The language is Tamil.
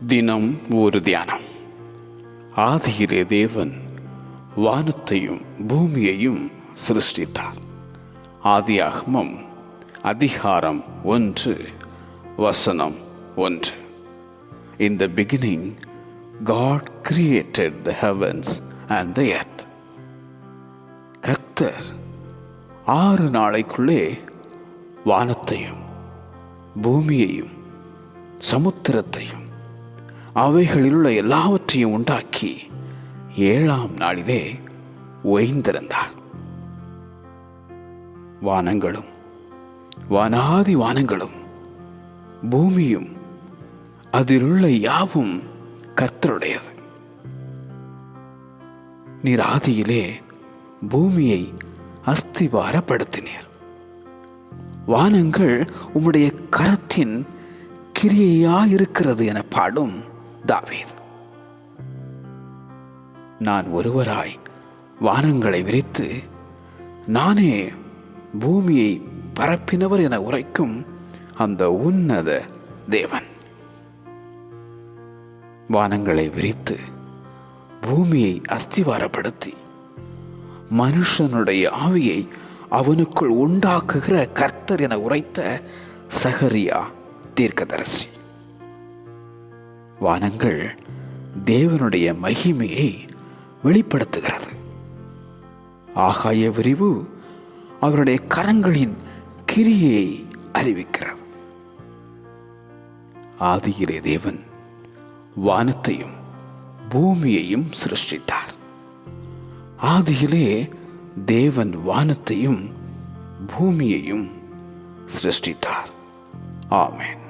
தினம் ஒரு தியானம். ஆதியிலே தேவன் வானத்தையும் பூமியையும் சிருஷ்டித்தார். ஆதியாகமம் அதிகாரம் 1 வசனம் 1. In the beginning, God created the heavens and the earth. கர்த்தர் 6 நாளைக்குள்ளே வானத்தையும் பூமியையும் சமுத்திரத்தையும் அவைகளிலுள்ள எல்லாவற்றையும் உண்டாக்கி 7ஆம் நாளிலே ஓய்ந்திருந்தார். வானங்களும் வானாதி வானங்களும் பூமியும் அதிலுள்ள யாவும் கர்த்தருடையது. நீர் ஆதியிலே பூமியை அஸ்திவாரப்படுத்தினீர். வானங்கள் உம்முடைய கரத்தின் கிரியையாயிருக்கிறது என பாடும் தாவீது. நான் ஒருவராய் வானங்களை விரித்து நானே பூமியை பரப்பினவர் என உரைக்கும் அந்த உன்னத தேவன். வானங்களை விரித்து பூமியை அஸ்திவாரப்படுத்தி மனுஷனுடைய ஆவியை அவனுக்குள் உண்டாக்குகிற கர்த்தர் என உரைத்த சகரியா தீர்க்கதரிசி. வானங்கள் தேவனுடைய மகிமையை வெளிப்படுத்துகிறது. ஆகாய விரிவு அவருடைய கரங்களின் கிரியையை அறிவிக்கிறது. ஆதியிலே தேவன் வானத்தையும் பூமியையும் சிருஷ்டித்தார். ஆதியிலே தேவன் வானத்தையும் பூமியையும் சிருஷ்டித்தார். ஆமென்.